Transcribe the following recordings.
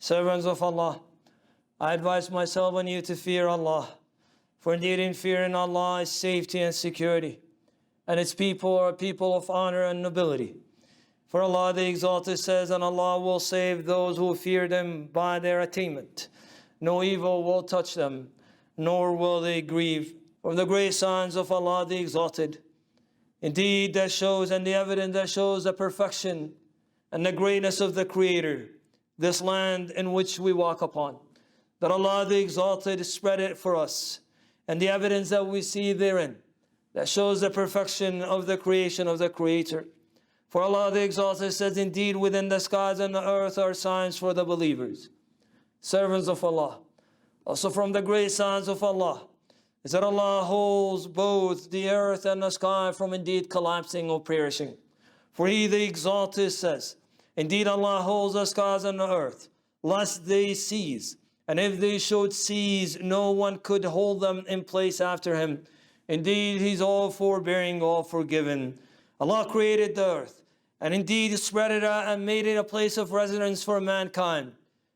Servants of Allah, I advise myself and you to fear Allah, for indeed in fearing Allah is safety and security, and its people are people of honor and nobility. For Allah the Exalted says, and Allah will save those who fear them by their attainment. No evil will touch them, nor will they grieve. From the great signs of Allah the Exalted, indeed that shows, and the evidence that shows the perfection and the greatness of the Creator, this land in which we walk upon, that Allah the Exalted spread it for us, and the evidence that we see therein, that shows the perfection of the creation of the Creator. For Allah the Exalted says, indeed within the skies and the earth are signs for the believers. Servants of Allah, also from the great signs of Allah, is that Allah holds both the earth and the sky from indeed collapsing or perishing. For He the Exalted says, indeed Allah holds the skies and the earth, lest they cease. And if they should cease, no one could hold them in place after Him. Indeed, He's all forbearing, all forgiving. Allah created the earth, and indeed spread it out and made it a place of residence for mankind.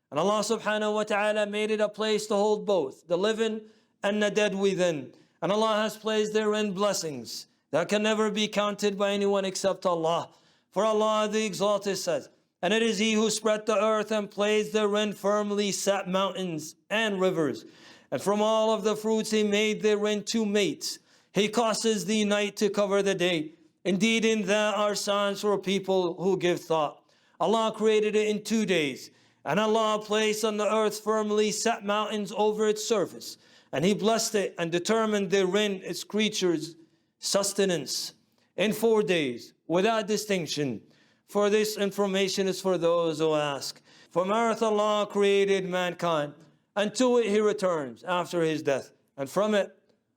And Allah subhanahu wa ta'ala made it a place to hold both the living and the dead within. And Allah has placed therein blessings that can never be counted by anyone except Allah. For Allah the Exalted says, and it is He who spread the earth and placed therein firmly set mountains and rivers. And from all of the fruits He made therein two mates. He causes the night to cover the day. Indeed in that are signs for people who give thought. Allah created it in 2 days. And Allah placed on the earth firmly set mountains over its surface. And He blessed it and determined therein its creatures' sustenance in 4 days, without distinction. For this information is for those who ask. From earth Allah created mankind, and to it He returns after his death. And from it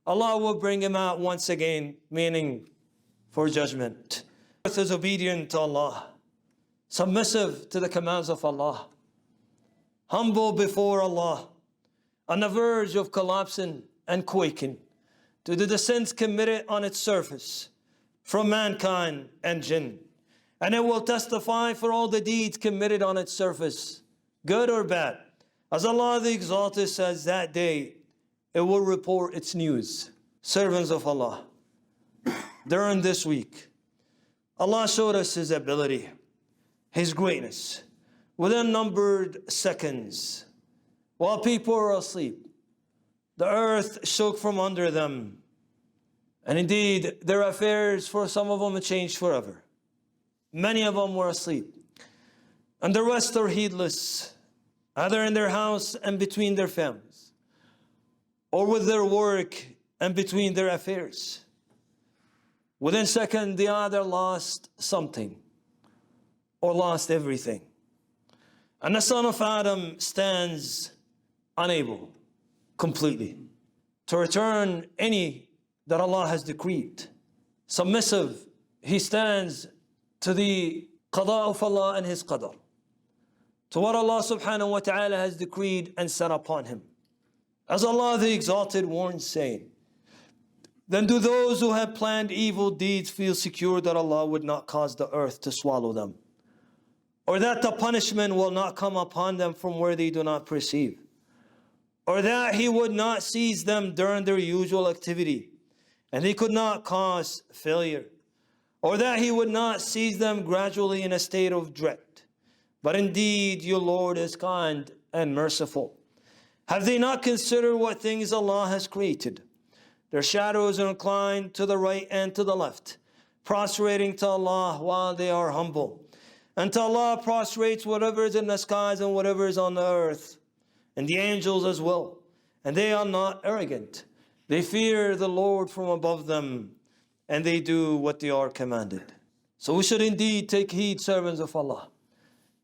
Allah will bring him out once again, meaning for judgment. Earth is obedient to Allah, submissive to the commands of Allah, humble before Allah, on the verge of collapsing and quaking to the sins committed on its surface from mankind and jinn. And it will testify for all the deeds committed on its surface, good or bad. As Allah the Exalted says, that day it will report its news. Servants of Allah, during this week, Allah showed us His ability, His greatness, within numbered seconds. While people were asleep, the earth shook from under them. And indeed, their affairs for some of them changed forever. Many of them were asleep. And the rest are heedless, either in their house and between their families, or with their work and between their affairs. Within seconds, they either lost something or lost everything. And the son of Adam stands unable completely to return any that Allah has decreed. Submissive, he stands to the qada of Allah and His qadar, to what Allah subhanahu wa ta'ala has decreed and set upon him. As Allah the Exalted warns, saying, then do those who have planned evil deeds feel secure that Allah would not cause the earth to swallow them, or that the punishment will not come upon them from where they do not perceive, or that He would not seize them during their usual activity, and He could not cause failure, or that He would not seize them gradually in a state of dread. But indeed your Lord is kind and merciful. Have they not considered what things Allah has created? Their shadows are inclined to the right and to the left, prostrating to Allah while they are humble. And to Allah prostrates whatever is in the skies and whatever is on the earth, and the angels as well. And they are not arrogant. They fear the Lord from above them, and they do what they are commanded. So we should indeed take heed, servants of Allah.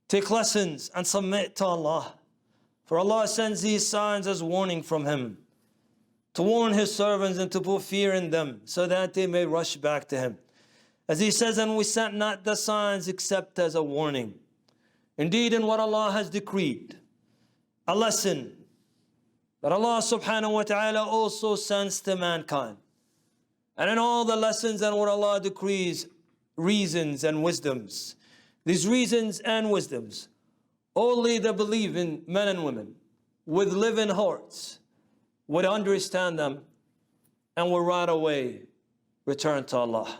Take lessons and submit to Allah. For Allah sends these signs as warning from Him, to warn His servants and to put fear in them, so that they may rush back to Him. As He says, and we sent not the signs except as a warning. Indeed, in what Allah has decreed, a lesson that Allah subhanahu wa ta'ala also sends to mankind. And in all the lessons and what Allah decrees, reasons and wisdoms. These reasons and wisdoms Only the believing men and women with living hearts would understand them and will right away return to Allah.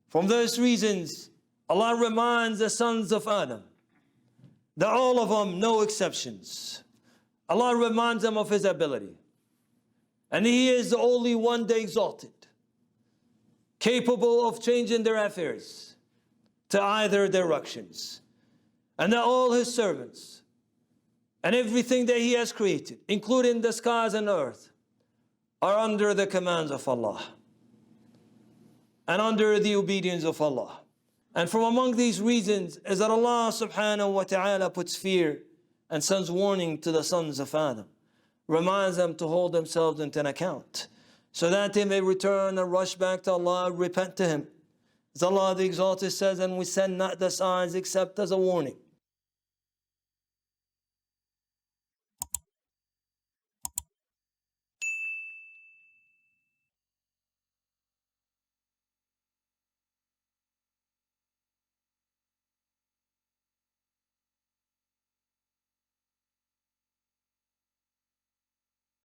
From those reasons, Allah reminds the sons of Adam that all of them, no exceptions. Allah reminds them of His ability. And He is the only one they exalted, capable of changing their affairs to either directions. And that all His servants and everything that He has created, including the skies and earth, are under the commands of Allah and under the obedience of Allah. And from among these reasons is that Allah subhanahu wa ta'ala puts fear and sends warning to the sons of Adam, reminds them to hold themselves into an account, so that they may return and rush back to Allah and repent to Him. As Allah the Exalted says, and we send not the signs except as a warning.